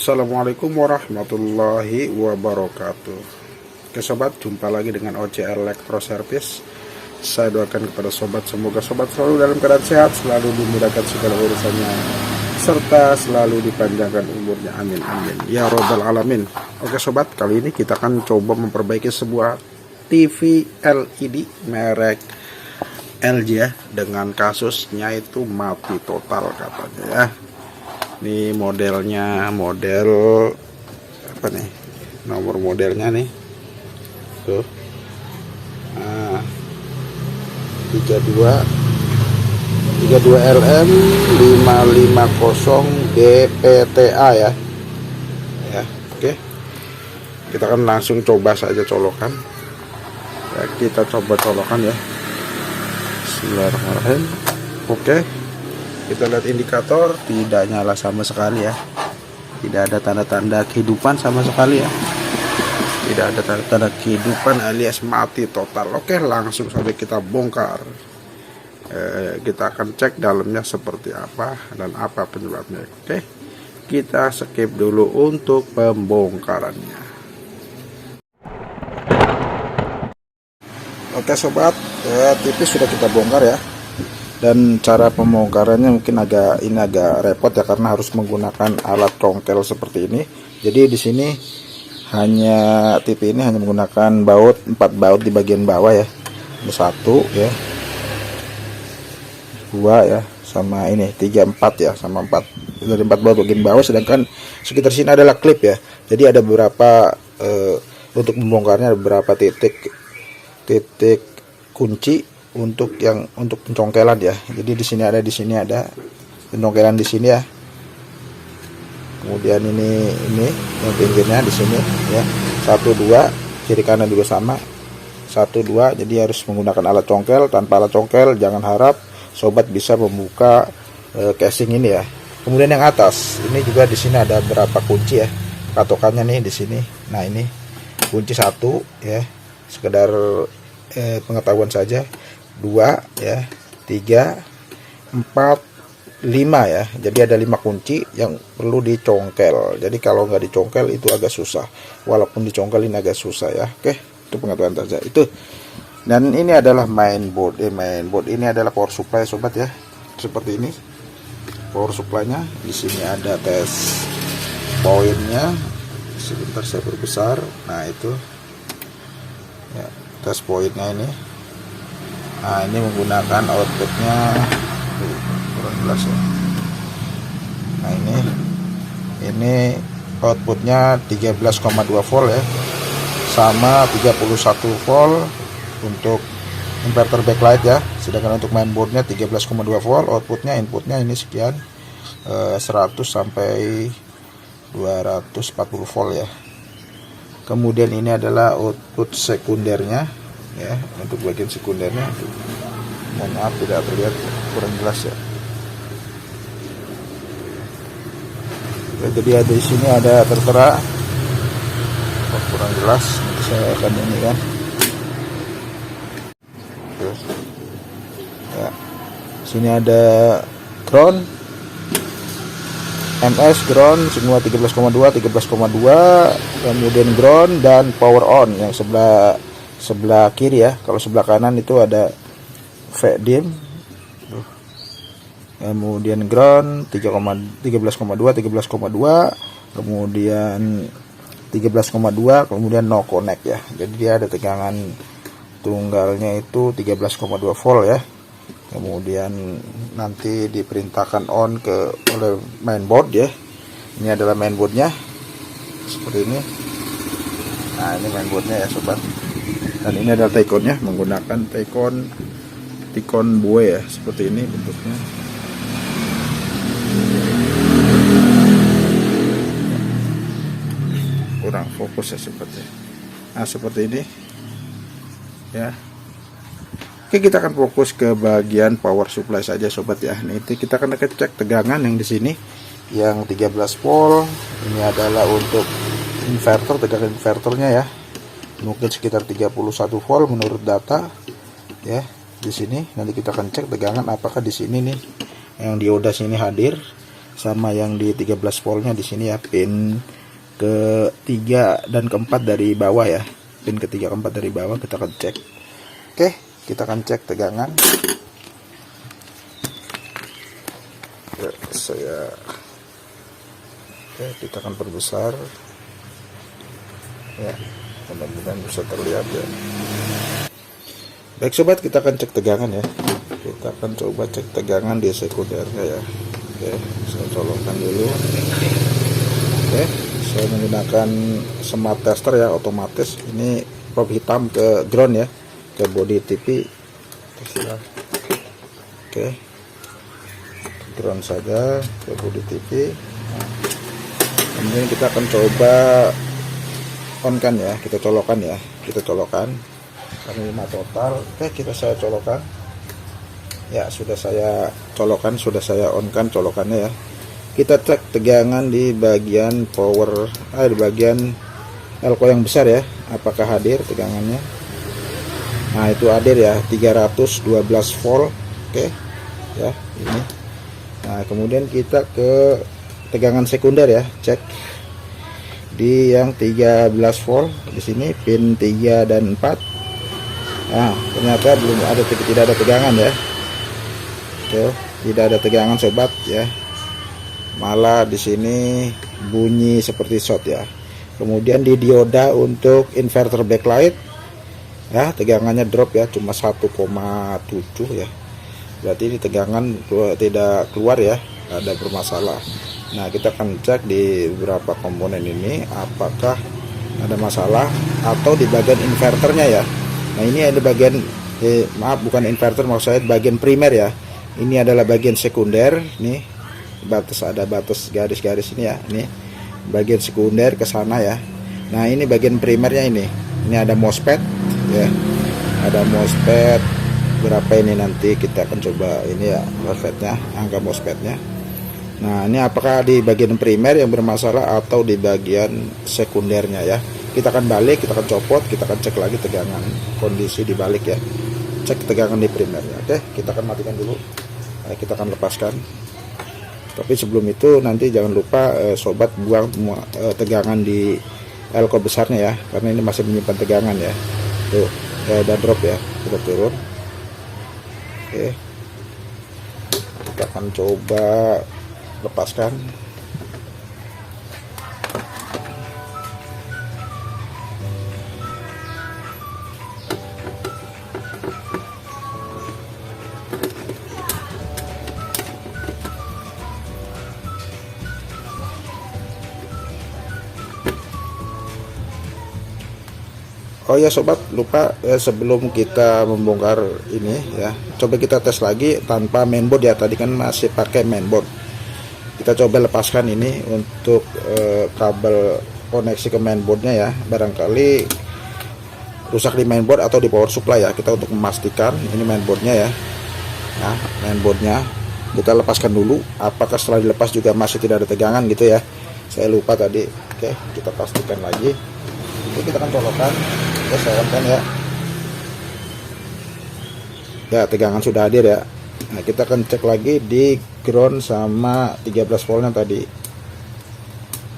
Assalamualaikum warahmatullahi wabarakatuh. Oke sobat, jumpa lagi dengan OJ Elektro Service. Saya doakan kepada sobat, semoga sobat selalu dalam keadaan sehat, selalu dimudahkan segala urusannya, serta selalu dipanjangkan umurnya, amin amin ya robbal alamin. Oke sobat, kali ini kita akan coba memperbaiki sebuah TV LED merek LG ya, dengan kasusnya itu mati total katanya ya. Ini modelnya, model apa nih, nomor modelnya nih tuh, 32 LM 550 DPTA ya. Oke, kita akan langsung coba saja colokan ya, kita coba colokan ya. Bismillahirrahmanirrahim. Oke, kita lihat indikator tidak nyala sama sekali ya, tidak ada tanda-tanda kehidupan sama sekali ya, tidak ada tanda-tanda kehidupan alias mati total. Oke, langsung saja kita bongkar. Kita akan cek dalamnya seperti apa dan apa penyebabnya. Oke, kita skip dulu untuk pembongkarannya. Oke sobat, TV sudah kita bongkar ya. Dan cara pembongkarannya mungkin agak repot ya, karena harus menggunakan alat congkel seperti ini. Jadi di sini TV ini hanya menggunakan baut, 4 baut di bagian bawah ya. Ada 1 ya, 2 ya, sama ini 3, 4 ya, sama 4 dari 4 baut bagian bawah. Sedangkan sekitar sini adalah klip ya. Jadi ada beberapa untuk membongkarnya ada beberapa titik kunci untuk pencongkelan ya. Jadi di sini ada pencongkelan di sini ya. Kemudian ini yang pinggirnya di sini ya. 1 2 kiri kanan juga sama. 1 2, jadi harus menggunakan alat congkel. Tanpa alat congkel jangan harap sobat bisa membuka casing ini ya. Kemudian yang atas ini juga di sini ada beberapa kunci ya. Patokannya nih di sini. Nah, ini kunci 1 ya. Sekedar pengetahuan saja. 2 ya, 3, 4, 5 ya. Jadi ada 5 kunci yang perlu dicongkel. Jadi kalau nggak dicongkel itu agak susah. Walaupun dicongkel ini agak susah ya. Oke, itu pengetahuan saja itu. Dan ini adalah mainboard. Mainboard ini adalah power supply sobat ya. Seperti ini. Power supply-nya. Di sini ada tes poinnya. Sebentar saya perbesar. Nah, itu. Ya, tes poinnya ini. Nah, ini menggunakan outputnya kurang jelas ya. Nah, ini outputnya 13,2 volt ya, sama 31 volt untuk inverter backlight ya. Sedangkan untuk mainboardnya 13,2 volt, outputnya inputnya ini sekian 100 sampai 240 volt ya. Kemudian ini adalah output sekundernya ya, untuk bagian sekundernya. Mohon maaf tidak terlihat, kurang jelas ya. Jadi ada di sini ada tertera, kurang jelas. Nanti saya akan ini kan. Ya, sini ada ground, MS ground semua 13,2, kemudian ground dan power on yang sebelah kiri ya. Kalau sebelah kanan itu ada VDIM, kemudian ground 13,2, kemudian 13,2, kemudian no connect ya. Jadi dia ada tegangan tunggalnya itu 13,2 volt ya. Kemudian nanti diperintahkan on oleh mainboard ya. Ini adalah mainboardnya seperti ini. Nah, ini mainboardnya ya sobat. Dan ini adalah Tayconnya, menggunakan Taycon Boe ya, seperti ini bentuknya. Kurang fokus ya seperti. Nah, seperti ini ya. Oke, kita akan fokus ke bagian power supply saja sobat ya. Ini kita akan cek tegangan yang di sini yang 13 volt. Ini adalah untuk inverter, tegangan inverternya ya. Mungkin sekitar 31 volt menurut data ya. Di sini nanti kita akan cek tegangan apakah di sini nih yang dioda sini hadir sama yang di 13 voltnya di sini ya, pin ketiga dan keempat dari bawah ya, pin ketiga keempat dari bawah kita akan cek. Oke, kita akan cek tegangan. Ya, kita akan perbesar ya, mudah-mudahan bisa terlihat ya. Baik sobat, kita akan cek tegangan ya. Kita akan coba cek tegangan di sekundernya ya. Oke, saya colokkan dulu. Oke, saya menggunakan smart tester ya, otomatis. Ini probe hitam ke ground ya, ke body TV. Oke, ground saja ke body TV. Kemudian kita akan coba on kan ya, kita colokkan ya, kita colokkan karena 5 total. Oke, saya colokkan ya, sudah saya colokkan, sudah saya on kan colokannya ya. Kita cek tegangan di bagian power, di bagian elko yang besar ya, apakah hadir tegangannya. Nah, itu hadir ya, 312 volt. Oke ya, ini. Nah, kemudian kita ke tegangan sekunder ya, cek di yang 13 volt di sini, pin 3 dan 4. Nah, ternyata tidak ada tegangan ya. Oke, tidak ada tegangan sobat ya. Malah di sini bunyi seperti short ya. Kemudian di dioda untuk inverter backlight ya, tegangannya drop ya, cuma 1,7 ya. Berarti ini tegangan tidak keluar ya, ada bermasalah. Nah, kita akan cek di beberapa komponen ini apakah ada masalah atau di bagian inverternya ya. Nah, ini ada bagian maaf, bukan inverter, maksud saya bagian primer ya. Ini adalah bagian sekunder nih, ada batas garis-garis ini ya, ini bagian sekunder ke sana ya. Nah, ini bagian primernya ini ada MOSFET ya, ada MOSFET berapa ini, nanti kita akan coba ini ya MOSFET-nya, angka MOSFET-nya. Nah, ini apakah di bagian primer yang bermasalah atau di bagian sekundernya ya. Kita akan balik, kita akan copot, kita akan cek lagi tegangan kondisi dibalik ya, cek tegangan di primernya. Oke, kita akan matikan dulu. Nah, kita akan lepaskan. Tapi sebelum itu nanti jangan lupa sobat buang tegangan di elko besarnya ya, karena ini masih menyimpan tegangan ya. Tuh, udah drop ya, udah turun. Oke, kita akan coba lepaskan. Oh ya sobat, lupa sebelum kita membongkar ini ya, coba kita tes lagi tanpa mainboard ya. Tadi kan masih pakai mainboard. Kita coba lepaskan ini untuk kabel koneksi ke mainboardnya ya. Barangkali rusak di mainboard atau di power supply ya. Kita untuk memastikan ini mainboardnya ya. Nah, mainboardnya kita lepaskan dulu. Apakah setelah dilepas juga masih tidak ada tegangan gitu ya? Saya lupa tadi. Oke, kita pastikan lagi. Oke, kita akan colokkan. Oke, saya on ya. Ya, tegangan sudah hadir ya. Nah, kita akan cek lagi di ground sama 13 voltnya tadi.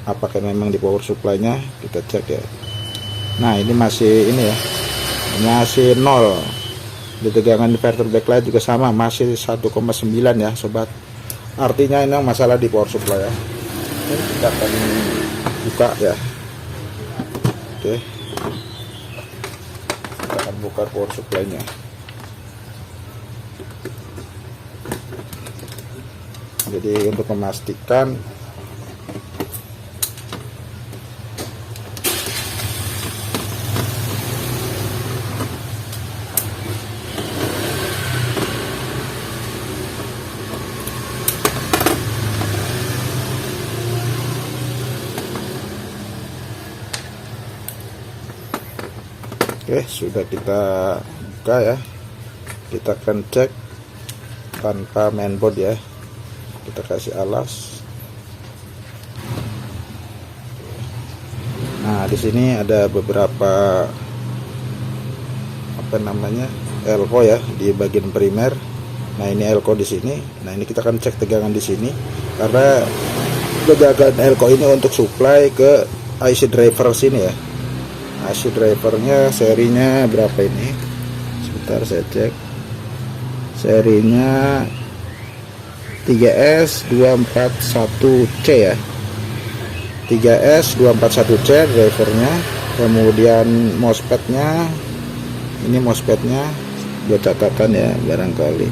Apakah memang di power supply-nya? Kita cek ya. Nah, ini masih ini ya. Masih 0. Di tegangan inverter backlight juga sama, masih 1,9 ya, sobat. Artinya ini masalah di power supply ya. Oke, kita akan buka ya. Oke, kita akan buka power supply-nya. Jadi untuk memastikan oke, sudah kita buka ya. Kita akan cek tanpa mainboard ya. Kita kasih alas. Nah, di sini ada beberapa elko ya di bagian primer. Nah, ini elko di sini. Nah, ini kita akan cek tegangan di sini. karena kejagaan elko ini untuk supply ke IC driver sini ya. IC drivernya serinya berapa ini, sebentar saya cek. Serinya 3S241C ya, 3S241C drivernya. Kemudian MOSFET-nya, ini MOSFET-nya buat catatan ya barangkali,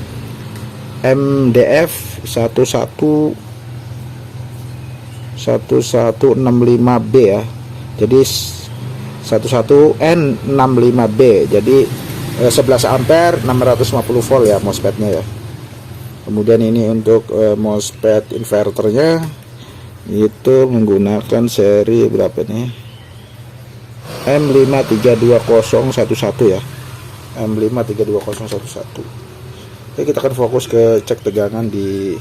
MDF 1165B ya, jadi 11N65B, jadi 11 ampere 650 volt ya MOSFET-nya ya. Kemudian ini untuk MOSFET inverternya itu menggunakan seri berapa nih, M5320111 ya, M5320111. Oke, kita akan fokus ke cek tegangan di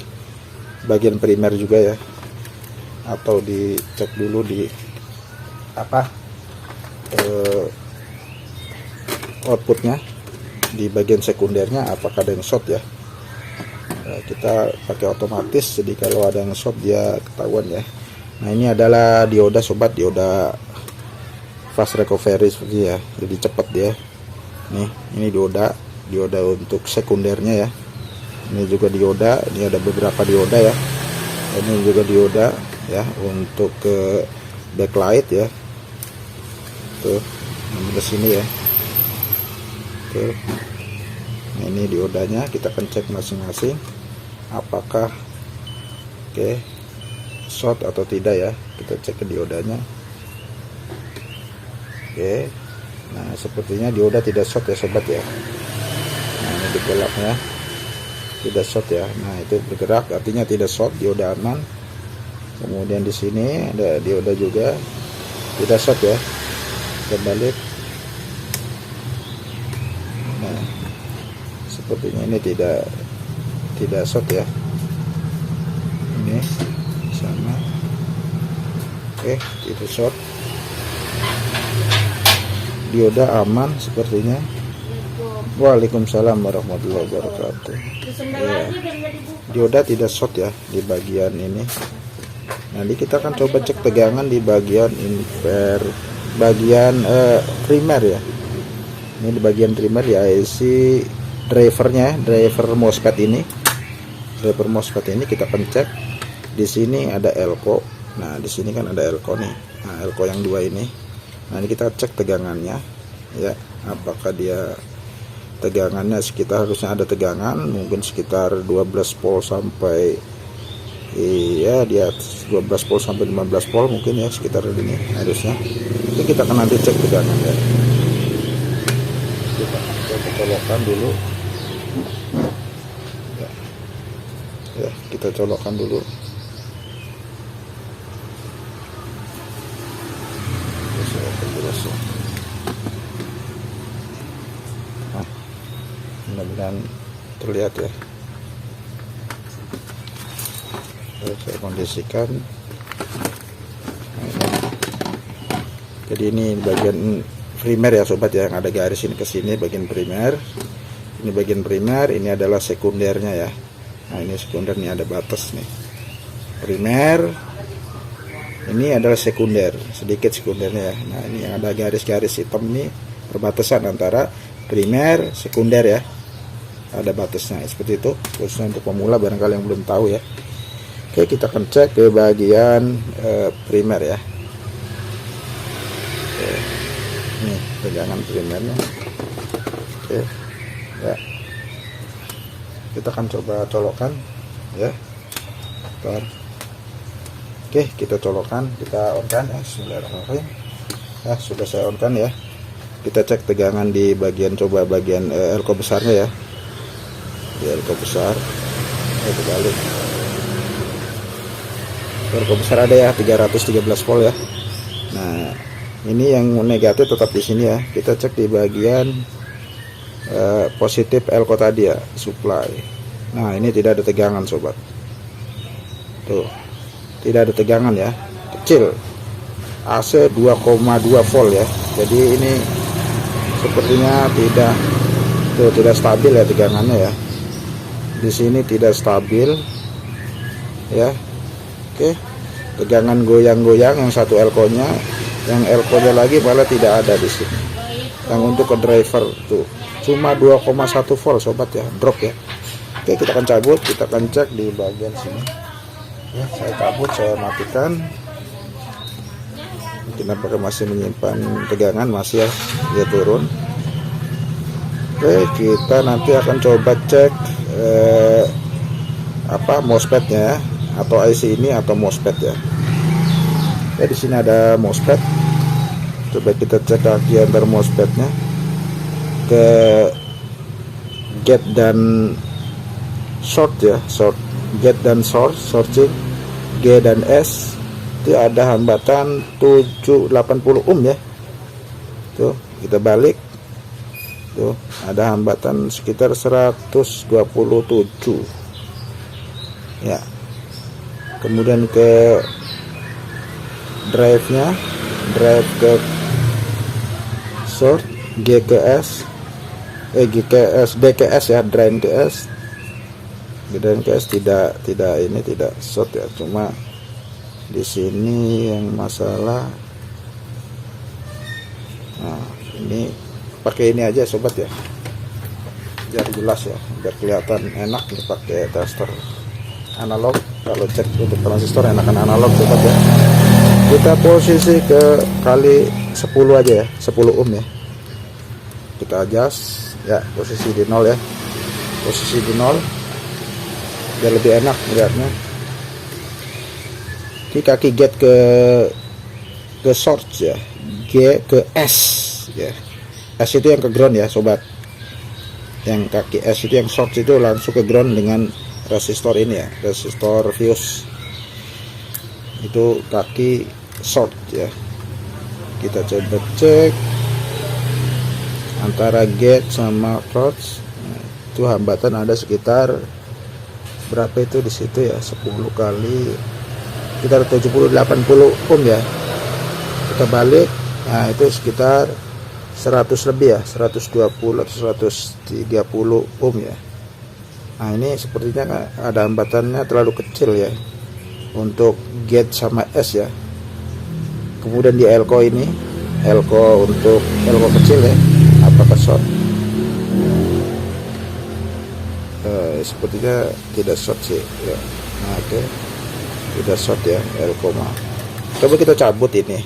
bagian primer juga ya, atau dicek dulu di outputnya di bagian sekundernya apakah ada yang short ya. Kita pakai otomatis, jadi kalau ada yang short dia ketahuan ya. Nah, ini adalah dioda sobat, dioda fast recovery seperti ya, jadi cepat dia. Nih, ini dioda untuk sekundernya ya. Ini juga dioda, ini ada beberapa dioda ya. Ini juga dioda ya untuk ke backlight ya. Tuh, di sini ya. Tuh. Nah, ini diodanya, kita akan cek masing-masing apakah short atau tidak ya. Kita cek ke diodanya. Nah sepertinya dioda tidak short ya sobat ya. Nah, ini digelapnya tidak short ya. Nah, itu bergerak artinya tidak short, dioda aman. Kemudian di sini ada dioda juga tidak short ya, terbalik. Nah, sepertinya ini tidak short ya. Ini sama. Itu short. Dioda aman sepertinya. Waalaikumsalam warahmatullahi wabarakatuh. Ya. Dioda tidak short ya di bagian ini. Nanti kita akan coba cek tegangan di bagian primer ya. Ini di bagian primer di IC drivernya, driver MOSFET ini. Driver MOSFET ini kita akan cek. Di sini ada elko. Nah, di sini kan ada elko nih. Nah, elko yang dua ini. Nah, ini kita cek tegangannya ya, apakah dia tegangannya sekitar, harusnya ada tegangan mungkin sekitar 12 volt sampai ya dia 12 volt sampai 15 volt mungkin ya, sekitar ini harusnya. Itu kita akan nanti cek tegangan ya. Kita colokkan dulu ya, kita colokkan dulu. Nah, mudah-mudahan terlihat ya. Saya kondisikan. Jadi ini bagian primer ya sobat ya, yang ada garis ini ke sini bagian primer. Ini bagian primer, ini adalah sekundernya ya. Nah, ini sekunder, ini ada batas nih. Primer, ini adalah sekunder, sedikit sekundernya ya. Nah, ini yang ada garis-garis hitam ini perbatasan antara primer sekunder ya. Ada batasnya seperti itu, khususnya untuk pemula barangkali yang belum tahu ya. Oke, kita akan cek ke bagian primer ya. Oke. Ini tegangan primernya. Oke ya, kita akan coba colokkan ya. Bentar. Oke, kita colokkan, kita on kan ya. Bismillahirrahmanirrahim. Ya, sudah saya on kan ya. Kita cek tegangan di bagian, coba bagian elko besarnya ya. Di elko besar itu balik. Elko besar ada ya 313 volt ya. Nah, ini yang negatif tetap di sini ya. Kita cek di bagian positif elko tadi ya, supply. Nah, ini tidak ada tegangan sobat. Tuh, tidak ada tegangan ya, kecil. AC 2,2 volt ya. Jadi ini sepertinya tidak stabil ya tegangannya ya. Di sini tidak stabil ya. Oke, tegangan goyang-goyang yang satu elko-nya, yang elko-nya lagi malah tidak ada di sini. Yang untuk ke driver tuh cuma 2,1 volt sobat ya, drop ya. Oke, kita akan cabut, kita akan cek di bagian sini ya. Saya cabut, saya matikan. Kenapa masih menyimpan tegangan, masih ya, dia turun. Oke, kita nanti akan coba cek MOSFET-nya ya, atau IC ini atau MOSFET ya. Oke, di sini ada MOSFET. Coba kita cek kaki antar MOSFET-nya ke gate dan short ya, gate dan source, sourcing G dan S itu ada hambatan 780 ohm ya. Tuh, kita balik. Tuh, ada hambatan sekitar 127 ya. Kemudian ke drive-nya, drive ke short G ke S, G ke S, D ke S ya, drain ke S. Drain ke S tidak short ya, cuma di sini yang masalah. Nah, ini pakai ini aja sobat ya, biar jelas ya, biar kelihatan enak nih pakai tester analog. Kalau cek untuk transistor enakan analog sobat ya. Kita posisi ke kali 10 aja ya, 10 ohm ya. Kita adjust ya, posisi di 0 ya, posisi di 0 biar lebih enak melihatnya. Di kaki gate ke source ya, G ke S ya. S itu yang ke ground ya sobat. Yang kaki S itu yang source itu langsung ke ground dengan resistor ini ya, resistor fuse. Itu kaki short ya. Kita coba cek antara gate sama source. Nah, itu hambatan ada sekitar berapa itu di situ ya, 10 kali sekitar 70-80 ohm ya. Kita balik, nah itu sekitar 100 lebih ya, 120 atau 130 ohm ya. Nah, ini sepertinya ada hambatannya terlalu kecil ya untuk gate sama S ya. Kemudian di elko ini, elko untuk elko kecil ya, apakah short? Sepertinya tidak short sih ya. Nah, oke, tidak short ya elko mah. Coba kita cabut ini,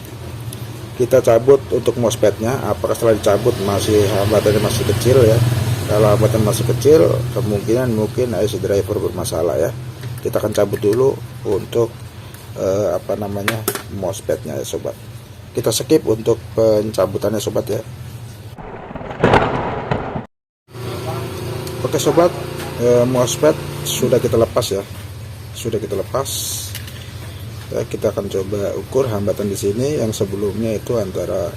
kita cabut untuk MOSFET-nya. Apakah setelah dicabut masih hambatannya masih kecil ya? Kalau hambatan masih kecil, kemungkinan mungkin IC driver bermasalah ya. Kita akan cabut dulu untuk MOSFET-nya ya sobat. Kita skip untuk pencabutannya sobat ya. Oke sobat, MOSFET sudah kita lepas ya, sudah kita lepas ya. Kita akan coba ukur hambatan di sini. Yang sebelumnya itu antara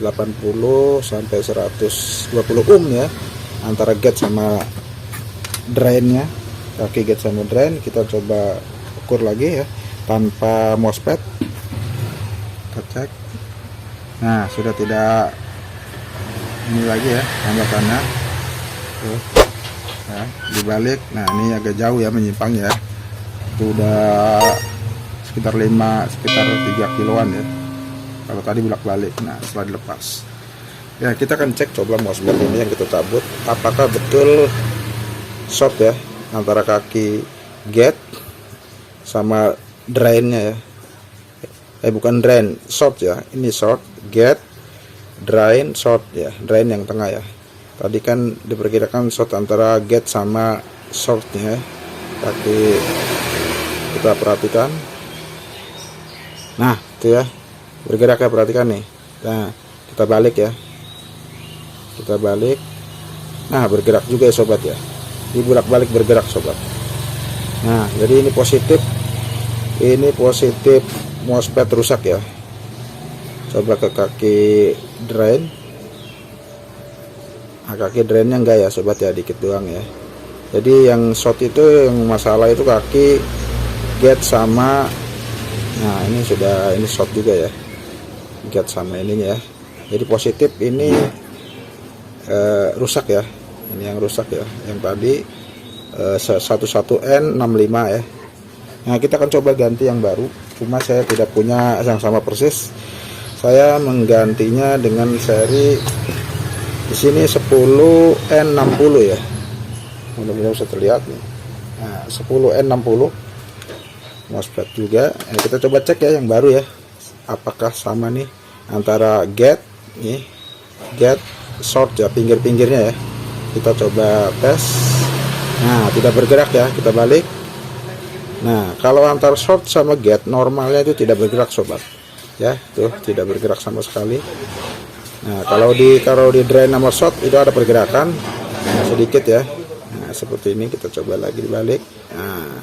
80 sampai 120 ohm ya, antara gate sama drainnya, kaki gate sama drain. Kita coba ukur lagi ya tanpa MOSFET. Kita cek. Nah, sudah tidak ini lagi ya hambatannya. Tuh. Nah, dibalik. Nah, ini agak jauh ya menyimpang ya. Itu udah sekitar 3 kiloan ya. Kalau tadi bolak-balik. Nah, setelah dilepas. Ya, kita akan cek coba MOSFET ini yang kita cabut, apakah betul short ya antara kaki gate sama drainnya ya. Bukan drain, short ya. Ini short, gate, drain, short ya. Drain yang tengah ya. Tadi kan diperkirakan short antara gate sama shortnya ya. Tapi kita perhatikan. Nah, itu ya. Bergerak ya, perhatikan nih. Nah, kita balik ya. Kita balik. Nah, bergerak juga ya sobat ya. Dibolak-balik bergerak sobat. Nah, jadi ini positif. Ini positif MOSFET rusak ya. Coba ke kaki drain. Nah, kaki drainnya enggak ya sobat ya, dikit doang ya. Jadi yang short itu, yang masalah itu kaki gate sama. Nah, ini sudah, ini short juga ya, gate sama ininya ya. Jadi positif ini rusak ya. Ini yang rusak ya. Yang tadi 11N65 ya. Nah, kita akan coba ganti yang baru, cuma saya tidak punya yang sama persis. Saya menggantinya dengan seri di sini 10N60 ya. Mudah-mudahan bisa terlihat nih. Nah, 10N60 MOSFET juga. Nah, kita coba cek ya yang baru ya. Apakah sama nih antara gate nih, gate short ya, pinggir-pinggirnya ya. Kita coba tes. Nah, tidak bergerak ya, kita balik. Nah, kalau antar short sama gate normalnya itu tidak bergerak sobat. Ya, tuh tidak bergerak sama sekali. Nah, kalau di drain sama short itu ada pergerakan sedikit ya. Nah, seperti ini kita coba lagi dibalik. Nah,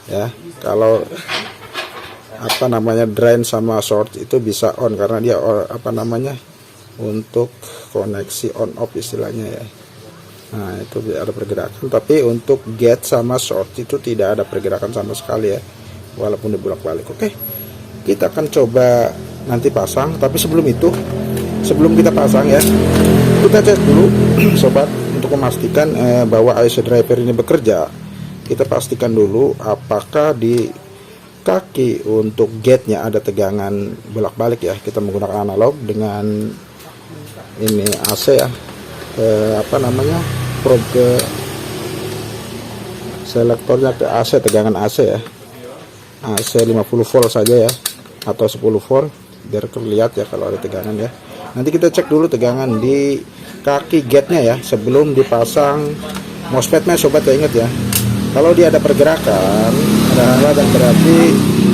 ya, kalau apa namanya drain sama short itu bisa on karena dia apa namanya untuk koneksi on off istilahnya ya. Nah, itu ada pergerakan, tapi untuk gate sama short itu tidak ada pergerakan sama sekali ya, walaupun dibolak-balik. Oke, kita akan coba nanti pasang, tapi sebelum itu, sebelum kita pasang ya, kita cek dulu sobat untuk memastikan bahwa IC driver ini bekerja. Kita pastikan dulu apakah di kaki untuk gate-nya ada tegangan bolak-balik ya. Kita menggunakan analog dengan ini AC ya, apa namanya, probe ke selektornya ke AC, tegangan AC ya, AC 50 volt saja ya, atau 10 volt biar terlihat ya kalau ada tegangan ya. Nanti kita cek dulu tegangan di kaki gate-nya ya sebelum dipasang MOSFET-nya sobat ya. Ingat ya, kalau dia ada pergerakan adalah dan berarti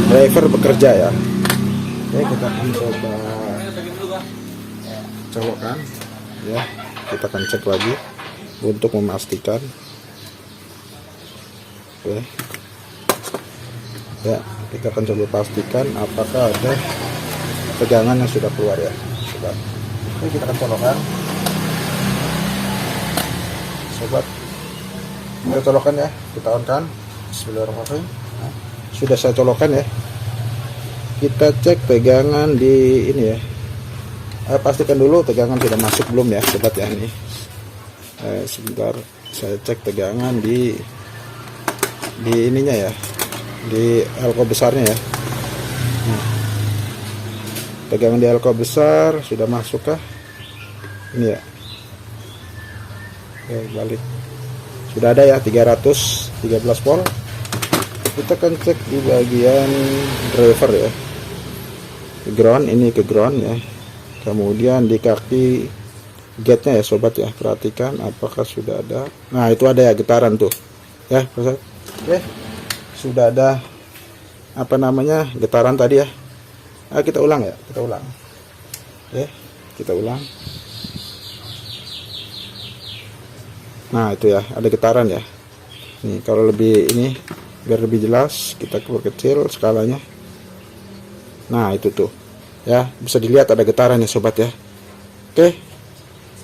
driver bekerja ya. Oke, kita akan coba colokkan ya. Kita akan cek lagi untuk memastikan. Oke ya, kita akan coba pastikan apakah ada tegangan yang sudah keluar ya sobat. Oke, kita akan colokkan sobat, kita colokkan ya, kita on kan. Bismillahirrahmanirrahim. Nah, sudah saya colokkan ya. Kita cek tegangan di ini ya. Pastikan dulu tegangan sudah masuk belum ya sobat ya. Ini sebentar saya cek tegangan di ininya ya, di elko besarnya ya. Nah, tegangan di elko besar sudah masuk kah ini ya. Oke, balik, sudah ada ya 313 volt. Kita akan cek di bagian driver ya, ke ground, ini ke ground ya. Kemudian di kaki gate nya ya sobat ya, perhatikan apakah sudah ada. Nah, itu ada ya getaran tuh ya sobat. Oke, sudah ada apa namanya getaran tadi ya. Nah, kita ulang ya, kita ulang. Oke, kita ulang. Nah, itu ya ada getaran ya. Nih, kalau lebih ini biar lebih jelas kita kecil skalanya. Nah, itu tuh ya, bisa dilihat ada getaran ya sobat ya. Oke,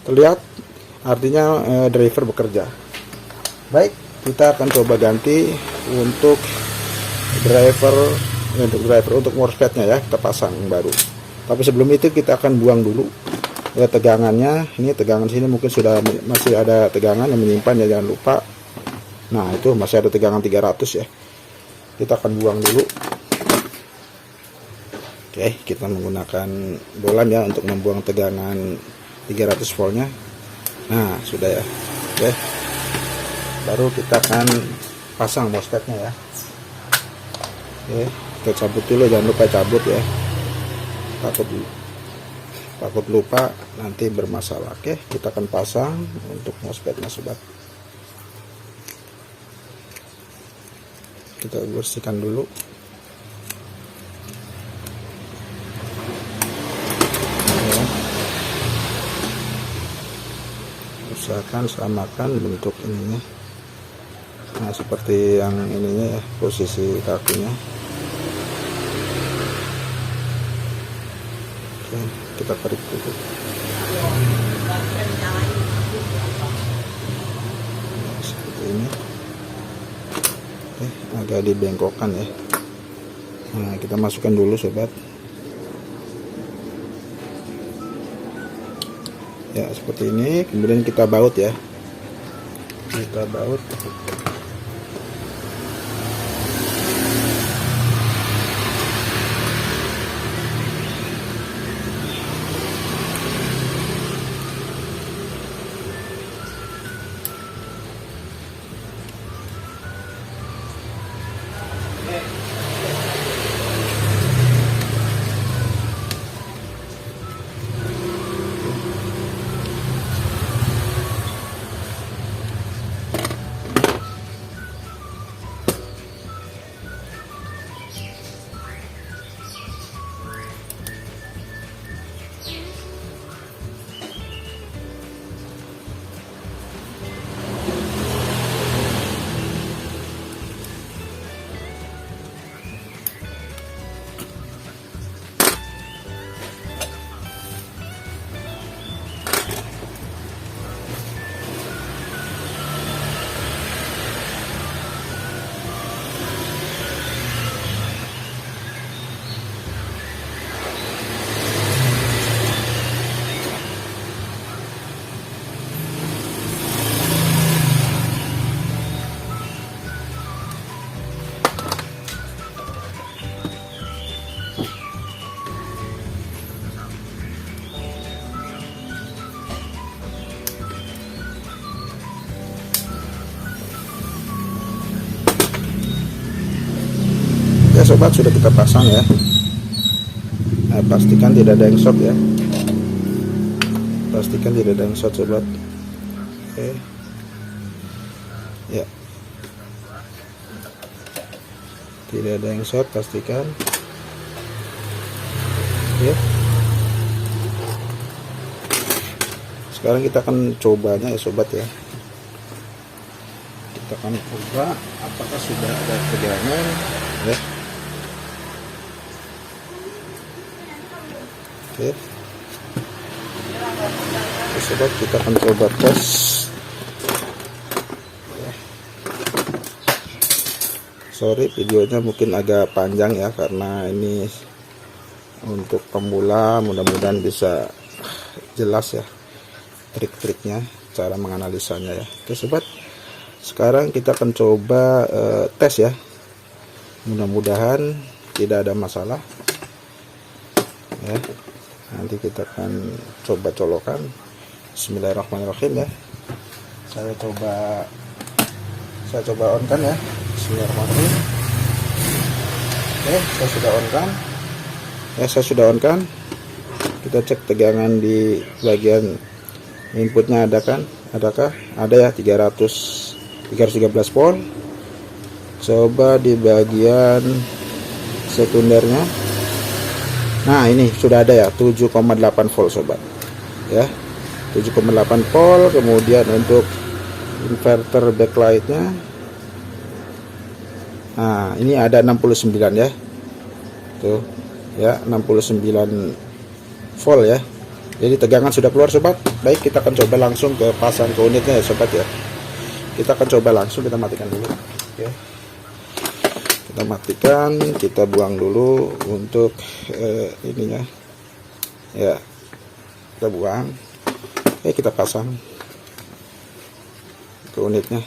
terlihat artinya driver bekerja. Baik, kita akan coba ganti untuk driver untuk MOSFET-nya ya, kita pasang yang baru. Tapi sebelum itu kita akan buang dulu ya tegangannya. Ini tegangan sini mungkin sudah masih ada tegangan yang menyimpan ya, jangan lupa. Nah, itu masih ada tegangan 300 ya. Kita akan buang dulu. Oke, kita menggunakan bolan ya untuk membuang tegangan 300 voltnya. Nah, sudah ya. Oke, baru kita akan pasang MOSFET-nya ya. Oke, kita cabut dulu, jangan lupa cabut ya, takut lupa nanti bermasalah. Oke, kita akan pasang untuk MOSFET-nya sobat. Kita bersihkan dulu. Usahakan samakan bentuk ininya. Nah, seperti yang ininya ya, posisi kakinya. Oke, kita tarik dulu. Nah, seperti ini. Oke, agak dibengkokkan ya. Nah, kita masukkan dulu sobat. Ya, seperti ini. Kemudian kita baut ya. Kita baut. Oke sobat, sudah kita pasang ya. Nah, pastikan tidak ada yang short ya. Pastikan tidak ada yang short sobat. Oke. Ya. Tidak ada yang short, pastikan. Oke. Sekarang kita akan cobanya ya sobat ya. Kita akan coba apakah sudah ada tegangan ya. Oke. Oke sobat, kita akan coba tes ya. Sorry videonya mungkin agak panjang ya, karena ini untuk pemula, mudah-mudahan bisa jelas ya trik-triknya, cara menganalisanya ya. Oke sobat, sekarang kita akan coba tes ya, mudah-mudahan tidak ada masalah ya. Nanti kita akan coba colokan. Bismillahirrahmanirrahim ya. Saya coba on kan ya. Bismillahirrahmanirrahim. Oke, saya sudah on kan ya, saya sudah on kan. Kita cek tegangan di bagian inputnya adakah ada ya, 313 volt. Coba di bagian sekundernya, nah ini sudah ada ya, 7,8 volt sobat ya, 7,8 volt. Kemudian untuk inverter backlightnya, nah ini ada 69 ya, tuh ya, 69 volt ya. Jadi tegangan sudah keluar sobat. Baik, kita akan coba langsung ke pasang ke unitnya ya sobat ya. Kita akan coba langsung, kita matikan dulu. Oke, kita matikan, kita buang dulu untuk ininya ya, kita buang. Oke, kita pasang ke unitnya.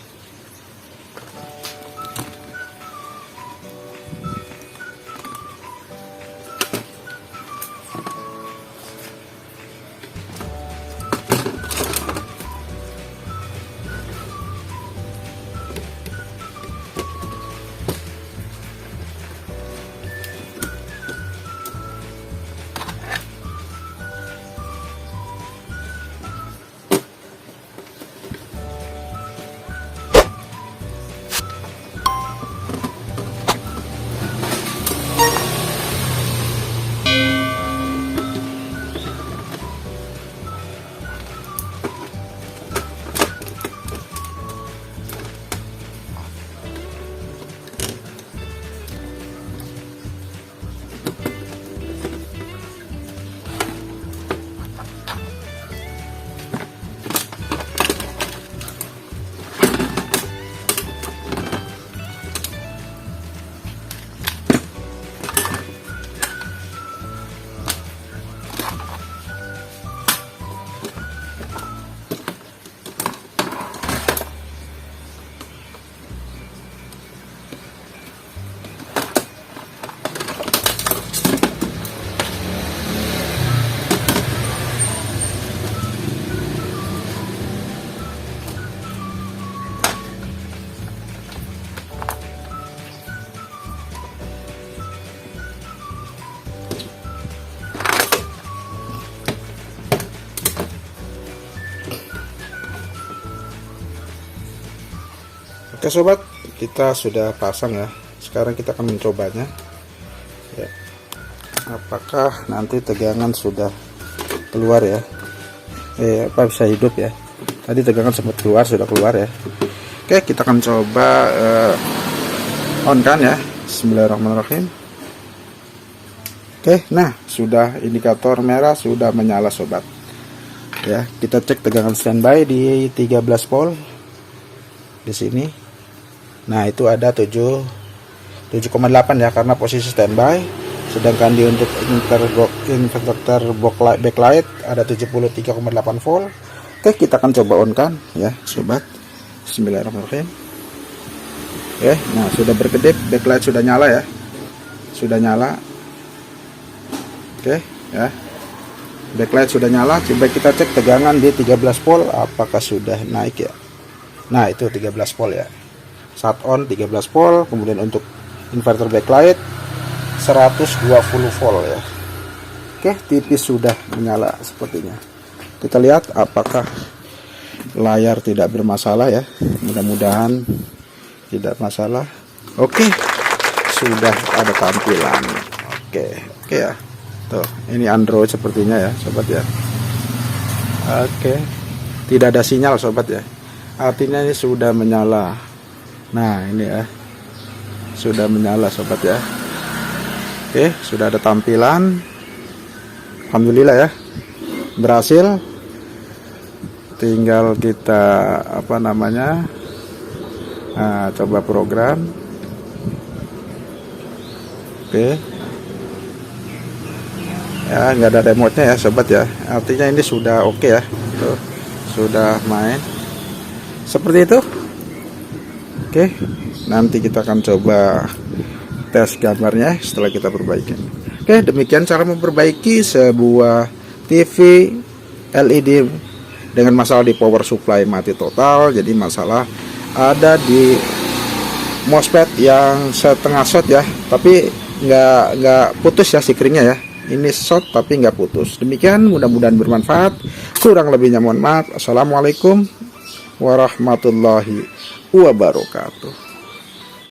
Oke sobat, kita sudah pasang ya. Sekarang kita akan mencobanya ya, apakah nanti tegangan sudah keluar ya, apa bisa hidup ya. Tadi tegangan sempat keluar, sudah keluar ya. Oke, kita akan coba on kan ya. Bismillahirrahmanirrahim. Oke, nah sudah, indikator merah sudah menyala sobat ya. Kita cek tegangan standby di 13 volt di sini. Nah itu ada 7,8 ya, karena posisi standby. Sedangkan di untuk inverter backlight ada 73,8 volt. Oke, kita akan coba on kan ya sobat. Bismillahirrahmanirrahim. Oke, nah sudah berkedip, backlight sudah nyala ya, sudah nyala. Oke ya, backlight sudah nyala. Coba kita cek tegangan di 13 volt apakah sudah naik ya. Nah itu 13 volt ya, saat on 13 volt. Kemudian untuk inverter backlight 120 volt ya. Oke, tipis sudah menyala sepertinya. Kita lihat apakah layar tidak bermasalah ya. Mudah-mudahan tidak masalah. Oke, sudah ada tampilan. Oke ya. Tuh, ini Android sepertinya ya, sobat ya. Oke. Tidak ada sinyal, sobat ya. Artinya ini sudah menyala. Nah, ini ya. Sudah menyala, sobat ya. Oke, sudah ada tampilan. Alhamdulillah ya. Berhasil. Tinggal kita coba program. Oke. Ya, nggak ada remote-nya ya, sobat ya. Artinya ini sudah oke ya. Tuh, sudah main. Seperti itu. Oke. Nanti kita akan coba tes gambarnya setelah kita perbaiki. Oke, demikian cara memperbaiki sebuah TV LED dengan masalah di power supply mati total. Jadi masalah ada di MOSFET yang setengah short ya, tapi nggak putus ya sikringnya ya. Ini short tapi nggak putus. Demikian, mudah-mudahan bermanfaat. Kurang lebihnya mohon maaf. Assalamualaikum warahmatullahi wabarakatuh.